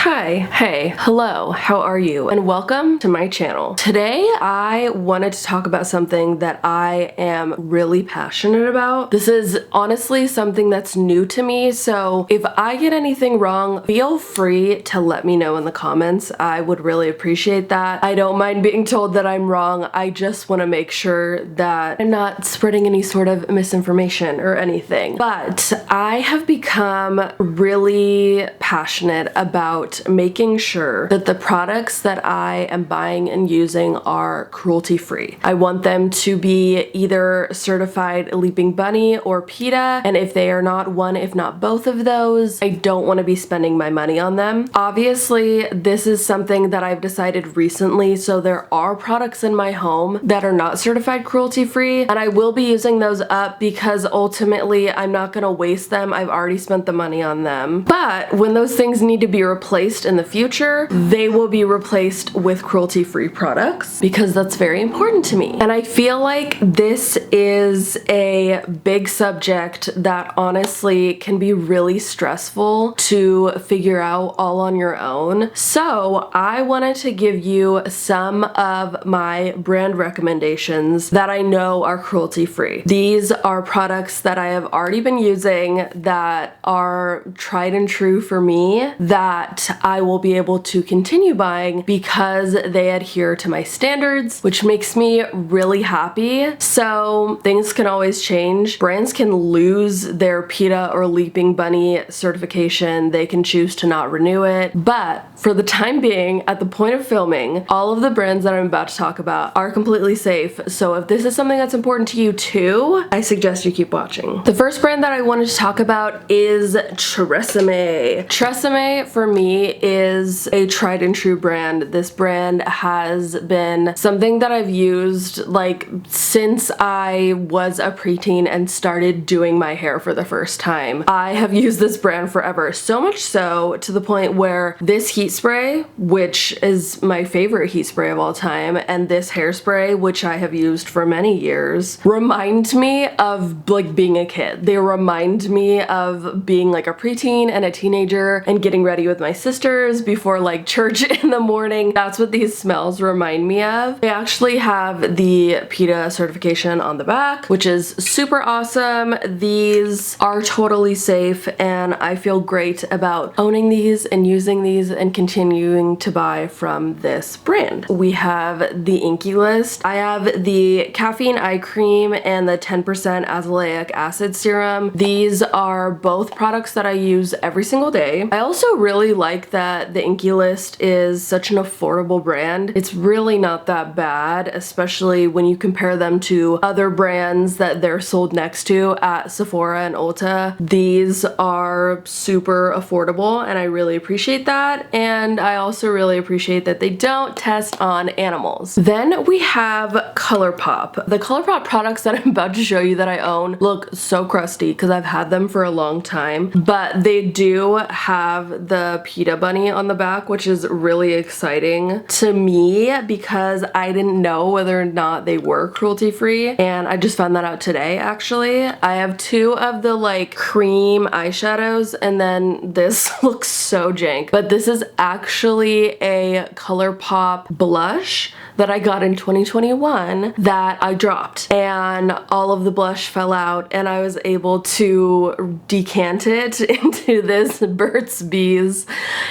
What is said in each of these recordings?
Hi, hey, hello, how are you? And welcome to my channel. Today, I wanted to talk about something that I am really passionate about. This is honestly something that's new to me, so if I get anything wrong, feel free to let me know in the comments. I would really appreciate that. I don't mind being told that I'm wrong. I just want to make sure that I'm not spreading any sort of misinformation or anything. But I have become really passionate about making sure that the products that I am buying and using are cruelty free. I want them to be either certified Leaping Bunny or PETA, and if they are not one, if not both of those, I don't want to be spending my money on them. Obviously, this is something that I've decided recently, so there are products in my home that are not certified cruelty free, and I will be using those up because ultimately I'm not going to waste them. I've already spent the money on them. But when those things need to be replaced in the future, they will be replaced with cruelty-free products because that's very important to me. And I feel like this is a big subject that honestly can be really stressful to figure out all on your own. So I wanted to give you some of my brand recommendations that I know are cruelty-free. These are products that I have already been using that are tried and true for me, that I will be able to continue buying because they adhere to my standards, which makes me really happy. So things can always change. Brands can lose their PETA or Leaping Bunny certification. They can choose to not renew it. But for the time being, at the point of filming, all of the brands that I'm about to talk about are completely safe. So if this is something that's important to you too, I suggest you keep watching. The first brand that I wanted to talk about is Tresemme. Tresemme for me is a tried and true brand. This brand has been something that I've used like since I was a preteen and started doing my hair for the first time. I have used this brand forever, so much so to the point where this heat spray, which is my favorite heat spray of all time, and this hairspray, which I have used for many years, remind me of like being a kid. They remind me of being like a preteen and a teenager and getting ready with my sisters before like church in the morning. That's what these smells remind me of. They actually have the PETA certification on the back, which is super awesome. These are totally safe and I feel great about owning these and using these and continuing to buy from this brand. We have the Inky List. I have the caffeine eye cream and the 10% azelaic acid serum. These are both products that I use every single day. I also really like that the Inky List is such an affordable brand. It's really not that bad, especially when you compare them to other brands that they're sold next to at Sephora and Ulta. These are super affordable and I really appreciate that. And I also really appreciate that they don't test on animals. Then we have ColourPop. The ColourPop products that I'm about to show you that I own look so crusty because I've had them for a long time, but they do have the PETA bunny on the back, which is really exciting to me because I didn't know whether or not they were cruelty free, and I just found that out today actually. I have two of the like cream eyeshadows and then this looks so jank, but this is actually a ColourPop blush that I got in 2021 that I dropped and all of the blush fell out and I was able to decant it into this Burt's Bees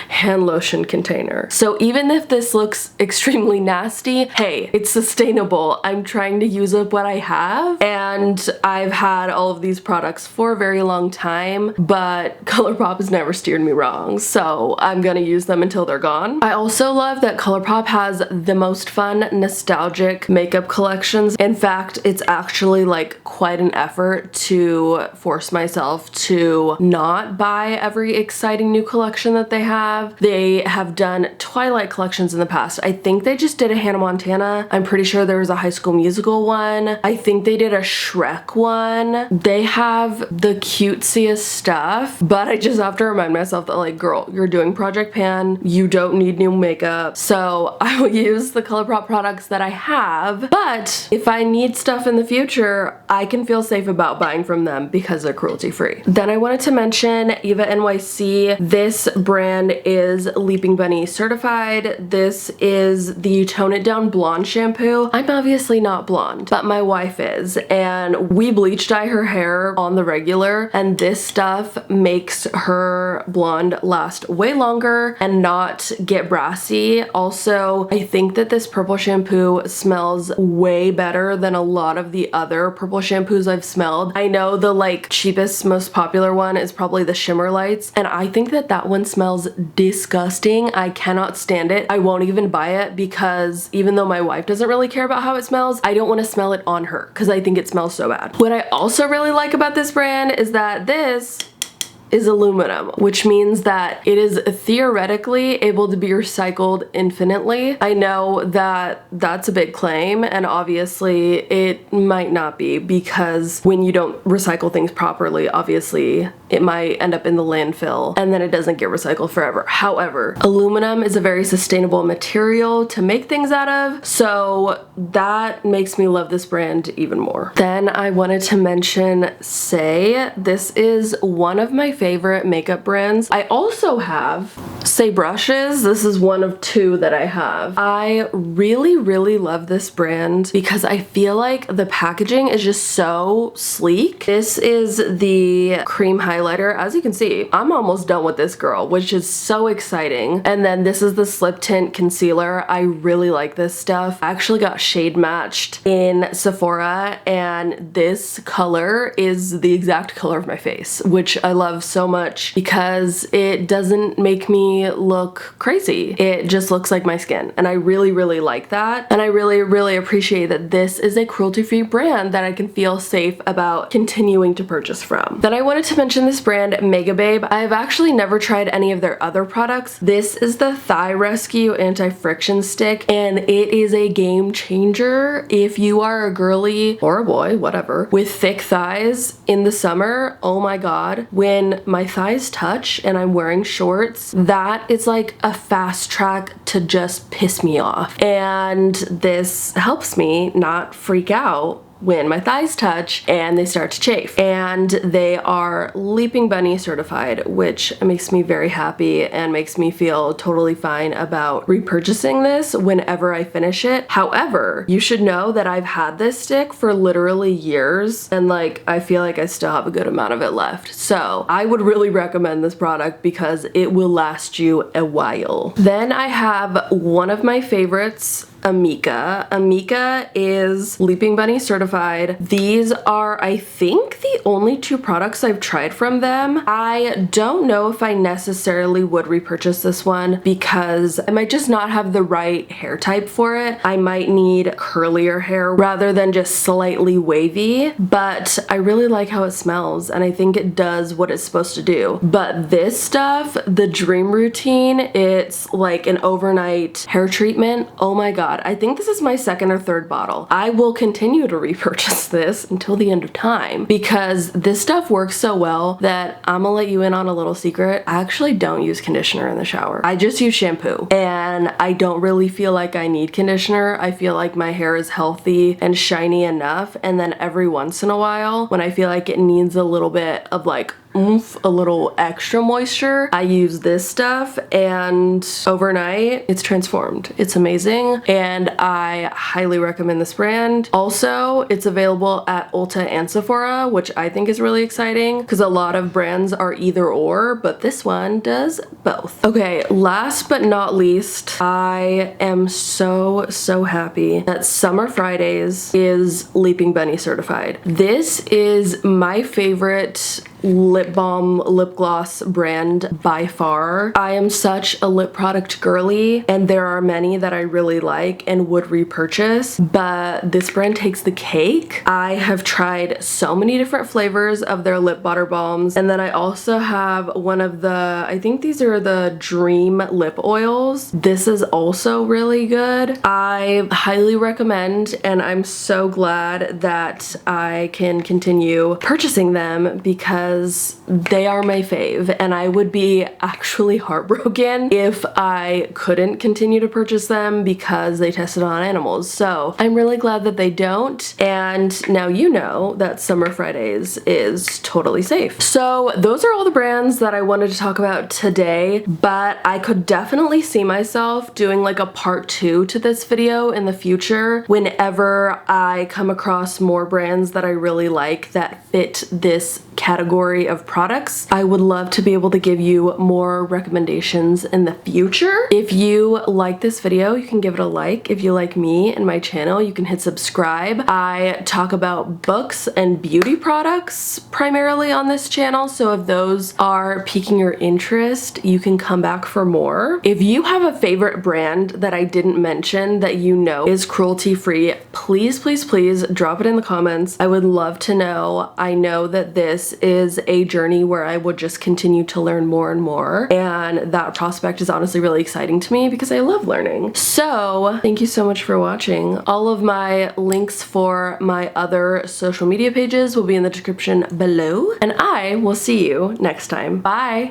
hand lotion container. So even if this looks extremely nasty, hey, it's sustainable. I'm trying to use up what I have and I've had all of these products for a very long time, but ColourPop has never steered me wrong, so I'm gonna use them until they're gone. I also love that ColourPop has the most fun, nostalgic makeup collections. In fact, it's actually like quite an effort to force myself to not buy every exciting new collection that they have. They have done Twilight collections in the past. I think they just did a Hannah Montana. I'm pretty sure there was a High School Musical one. I think they did a Shrek one. They have the cutesiest stuff, but I just have to remind myself that like, girl, you're doing Project Pan. You don't need new makeup. So I will use the ColourPop about products that I have, but if I need stuff in the future, I can feel safe about buying from them because they're cruelty free. Then I wanted to mention Eva NYC. This brand is Leaping Bunny certified. This is the Tone It Down Blonde shampoo. I'm obviously not blonde, but my wife is, and we bleach dye her hair on the regular, and this stuff makes her blonde last way longer and not get brassy. Also, I think that this purple shampoo smells way better than a lot of the other purple shampoos I've smelled. I know the like cheapest, most popular one is probably the Shimmer Lights, and I think that that one smells disgusting. I cannot stand it. I won't even buy it because even though my wife doesn't really care about how it smells, I don't want to smell it on her because I think it smells so bad. What I also really like about this brand is that this is aluminum, which means that it is theoretically able to be recycled infinitely. I know that that's a big claim, and obviously it might not be, because when you don't recycle things properly, obviously it might end up in the landfill and then it doesn't get recycled forever. However, aluminum is a very sustainable material to make things out of, so that makes me love this brand even more. Then I wanted to mention Say. This is one of my favorite makeup brands. I also have Say brushes. This is one of two that I have. I really love this brand because I feel like the packaging is just so sleek. This is the cream highlighter. As you can see, I'm almost done with this girl, which is so exciting. And then this is the slip tint concealer. I really like this stuff. I actually got shade matched in Sephora, and this color is the exact color of my face, which I love so much because it doesn't make me look crazy. It just looks like my skin, and I really like that. And I really appreciate that this is a cruelty-free brand that I can feel safe about continuing to purchase from. Then I wanted to mention this brand, Mega Babe. I've actually never tried any of their other products. This is the Thigh Rescue Anti-Friction Stick, and it is a game changer if you are a girly or a boy, whatever, with thick thighs in the summer. Oh my god, when my thighs touch and I'm wearing shorts, that is like a fast track to just piss me off. And this helps me not freak out when my thighs touch and they start to chafe. And they are Leaping Bunny certified, which makes me very happy and makes me feel totally fine about repurchasing this whenever I finish it. However, you should know that I've had this stick for literally years, and like I feel like I still have a good amount of it left. So I would really recommend this product because it will last you a while. Then I have one of my favorites, Amika. Amika is Leaping Bunny certified. These are, I think, the only two products I've tried from them. I don't know if I necessarily would repurchase this one because I might just not have the right hair type for it. I might need curlier hair rather than just slightly wavy, but I really like how it smells and I think it does what it's supposed to do. But this stuff, the Dream Routine, it's like an overnight hair treatment. Oh my god. I think this is my second or third bottle. I will continue to repurchase this until the end of time because this stuff works so well that I'm gonna let you in on a little secret. I actually don't use conditioner in the shower. I just use shampoo, and I don't really feel like I need conditioner. I feel like my hair is healthy and shiny enough, and then every once in a while when I feel like it needs a little bit of like oomph, a little extra moisture, I use this stuff, and overnight it's transformed. It's amazing, and I highly recommend this brand. Also, it's available at Ulta and Sephora, which I think is really exciting because a lot of brands are either or, but this one does both. Okay, last but not least, I am so happy that Summer Fridays is Leaping Bunny certified. This is my favorite lip balm, lip gloss brand by far. I am such a lip product girly, and there are many that I really like and would repurchase, but this brand takes the cake. I have tried so many different flavors of their lip butter balms, and then I also have one of the, I think these are the Dream lip oils. This is also really good. I highly recommend, and I'm so glad that I can continue purchasing them because because they are my fave, and I would be actually heartbroken if I couldn't continue to purchase them because they tested on animals. So I'm really glad that they don't, and now you know that Summer Fridays is totally safe. So those are all the brands that I wanted to talk about today, but I could definitely see myself doing like a part 2 to this video in the future whenever I come across more brands that I really like that fit this category of products. I would love to be able to give you more recommendations in the future. If you like this video, you can give it a like. If you like me and my channel, you can hit subscribe. I talk about books and beauty products primarily on this channel, so if those are piquing your interest, you can come back for more. If you have a favorite brand that I didn't mention that you know is cruelty free, please, please, please drop it in the comments. I would love to know. I know that this is a journey where I would just continue to learn more and more, and that prospect is honestly really exciting to me because I love learning. So thank you so much for watching. All of my links for my other social media pages will be in the description below, and I will see you next time. Bye!